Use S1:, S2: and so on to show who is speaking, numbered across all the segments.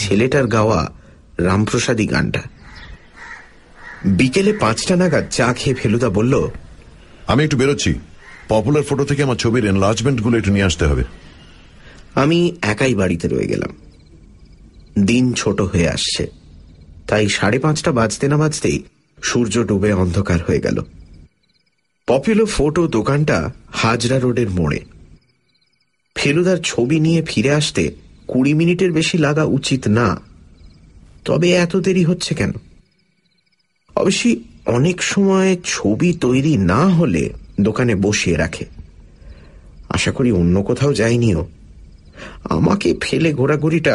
S1: ছেলেটার গাওয়া রামপ্রসাদী গানটা। বিকেলে 5টা নাগাদ চা খেয়ে ফেলুদা বলল,
S2: আমি একটু বেরোচ্ছি, পপুলার ফটো থেকে আমার ছবির এনলার্জমেন্টগুলো একটু নিয়ে আসতে হবে।
S1: আমি একাই বাড়িতে রয়ে গেলাম। দিন ছোট হয়ে আসছে, তাই 5:30 বাজতে না বাজতেই সূর্য ডুবে অন্ধকার হয়ে গেল। পপুলার ফটো দোকানটা হাজরা রোডের মোড়ে। ফেলুদার ছবি নিয়ে ফিরে আসতে 20 মিনিটের বেশি লাগা উচিত না, তবে এত দেরি হচ্ছে কেন? অবশ্যই অনেক সময় ছবি তৈরি না হলে দোকানে বসিয়ে রাখে। আশা করি অন্য কোথাও যায়নিও। আমাকে ফেলে ঘোরাঘুরিটা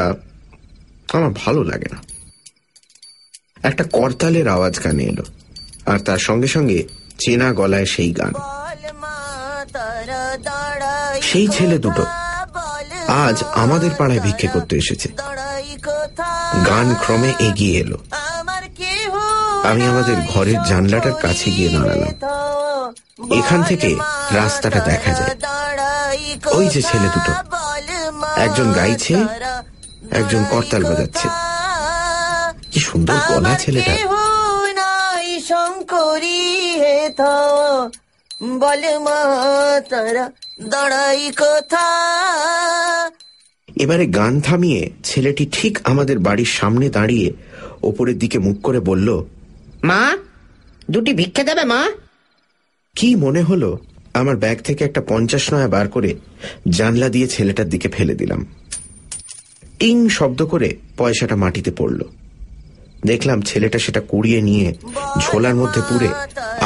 S1: আমার ভালো লাগে না। একটা করতালের আওয়াজ কানে এলো, আর তার সঙ্গে সঙ্গে চেনা গলায় সেই গান। সেই ছেলে দুটো আজ আমাদের পাড়ায় ভিক্ষে করতে এসেছে। গান ক্রমে এগিয়ে এলো। আমি আমাদের ঘরের জানলাটার কাছে গিয়ে দাঁড়ালাম। এখান থেকে রাস্তাটা দেখা যায়। ওই যে ছেলে দুটো, একজন গাইছে, একজন করতাল বাজাচ্ছে। কি সুন্দর গলা ছেলেটা। শঙ্করী হে তো বল মা তারা দাঁড়াই কোথা। এবারে গান থামিয়ে ছেলেটি ঠিক আমাদের বাড়ির সামনে দাঁড়িয়ে ওপরের দিকে মুখ করে বলল, মা, 2টি ভিক্ষে দেবে মা? কি মনে হলো আমার ব্যাগ থেকে একটা 50 নয়া বার করে জানলা দিয়ে ছেলেটার দিকে ফেলে দিলাম। টিং শব্দ করে পয়সাটা মাটিতে পড়ল। দেখলাম ছেলেটা সেটা কুড়িয়ে নিয়ে ঝোলার মধ্যে পুরে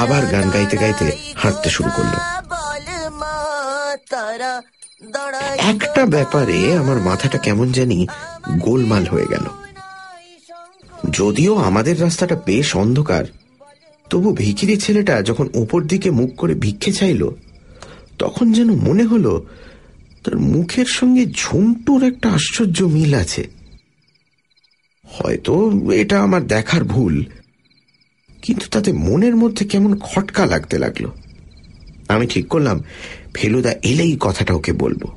S1: আবার গান গাইতে গাইতে হাঁটতে শুরু করলো। একটা ব্যাপারে আমার মাথাটা কেমন জানি গোলমাল হয়ে গেল। যদিও আমাদের রাস্তাটা বেশ অন্ধকার, তবু ভিখিরি ছেলেটা যখন উপর দিকে মুখ করে ভিক্ষে চাইল, তখন যেন মনে হলো তার মুখের সঙ্গে ঝুন্টুর একটা আশ্চর্য মিল আছে। হয়তো এটা আমার দেখার ভুল, কিন্তু তাতে মনের মধ্যে কেমন খটকা লাগতে লাগলো। আমি ঠিক করলাম ফেলুদা এলেই কথাটা ওকে বলবো।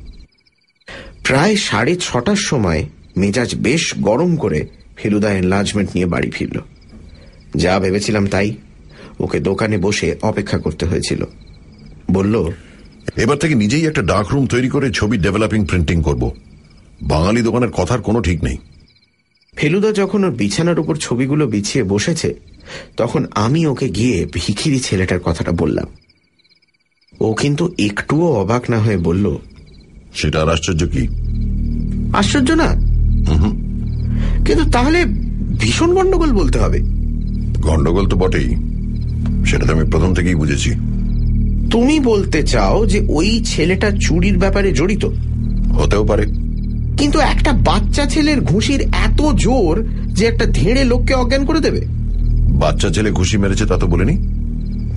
S1: প্রায় 6:30টার সময় মেজাজ বেশ গরম করে ফেলুদা এনলার্জমেন্ট নিয়ে বাড়ি ফিরল। যা ভেবেছিলাম তাই, ওকে দোকানে বসে অপেক্ষা করতে হয়েছিল। বলল,
S2: এবার থেকে নিজেই একটা ডার্ক রুম তৈরি করে ছবি ডেভেলপিং প্রিন্টিং করব। বাঙালি দোকানের কথার কোনো ঠিক নেই।
S1: ফেলুদা যখন ওর বিছানার উপর ছবিগুলো বিছিয়ে বসেছে, তখন আমি ওকে গিয়ে ভিখিরি ছেলেটার কথাটা বললাম। ও কিন্তু একটুও অবাক না হয়ে বলল,
S2: সেটা আর আশ্চর্য কি?
S1: আশ্চর্য না, কিন্তু তাহলে ভীষণ গন্ডগোল বলতে হবে।
S2: গন্ডগোল তো বটেই, সেটা তো আমি প্রথম থেকেই বুঝেছি।
S1: তুমি বলতে চাও যে ওই ছেলেটা চুরির ব্যাপারে জড়িত?
S2: হতেও পারে,
S1: কিন্তু একটা বাচ্চা ছেলের ঘুষির এত জোর যে একটা ধেড়ে লোককে অজ্ঞান করে দেবে।
S2: বাচ্চা ছেলে ঘুষি মেরেছে তা তো বলিনি।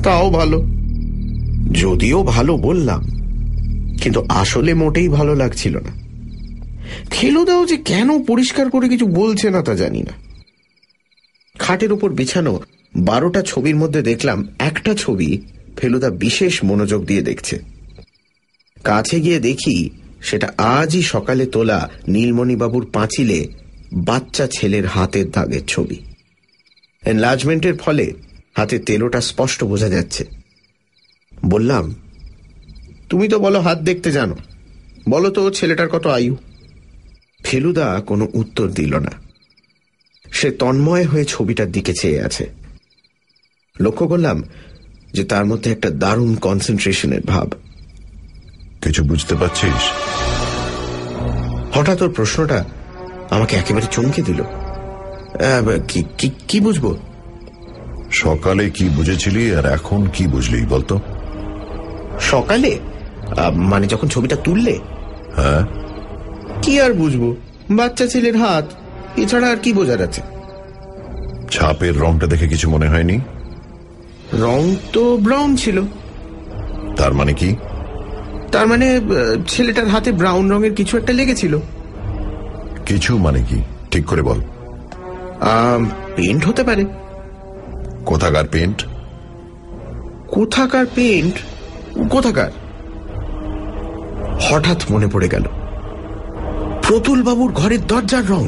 S1: তাও ভালো, যদিও ভালো বললাম, কিন্তু আসলে মোটেই ভালো লাগছিল না। ফেলুদাও যে কেন পরিষ্কার করে কিছু বলছে না তা জানি না। খাটের উপর বিছানো 12টা ছবির মধ্যে দেখলাম একটা ছবি ফেলুদা বিশেষ মনোযোগ দিয়ে দেখছে। কাছে গিয়ে দেখি সেটা আজই সকালে তোলা নীলমণিবাবুর পাঁচিলে বাচ্চা ছেলের হাতের দাগের ছবি। এনলার্জমেন্টের ফলে হাতের তেলোটা স্পষ্ট বোঝা যাচ্ছে। বললাম, তুমি তো বলো হাত দেখতে জানো, বলো তো ছেলেটার কত আয়ু? ফেলুদা কোনো উত্তর দিল না। সে তন্ময় হয়ে ছবিটার দিকে চেয়ে আছে। লক্ষ্য করলাম যে তার মধ্যে একটা দারুণ কনসেন্ট্রেশনের ভাব।
S2: কিছু বুঝতে পারছিস?
S1: হঠাৎ ওর প্রশ্নটা আমাকে একেবারে চমকে দিল। কি বুঝবো?
S2: সকালে কি বুঝেছিলি আর এখন কি বুঝলি বলতো?
S1: সকালে মানে যখন ছবিটা তুললে?
S2: হ্যাঁ।
S1: কি আর বুঝবো, বাচ্চা ছেলের হাত, এছাড়া আর কি বোঝা যাচ্ছে?
S2: ছাপের রংটা দেখে কিছু মনে হয়নি?
S1: রং তো ব্রাউন ছিল।
S2: তার মানে কি?
S1: তার মানে ছেলেটার হাতে ব্রাউন রঙের কিছু একটা লেগেছিল।
S2: কিছু মানে কি ঠিক করে বল।
S1: পেন্ট হতে পারে।
S2: কোথাকার পেন্ট?
S1: কোথাকার পেন্ট? কোথাকার? হঠাৎ মনে পড়ে গেল প্রতুল বাবুর ঘরের দরজার রং।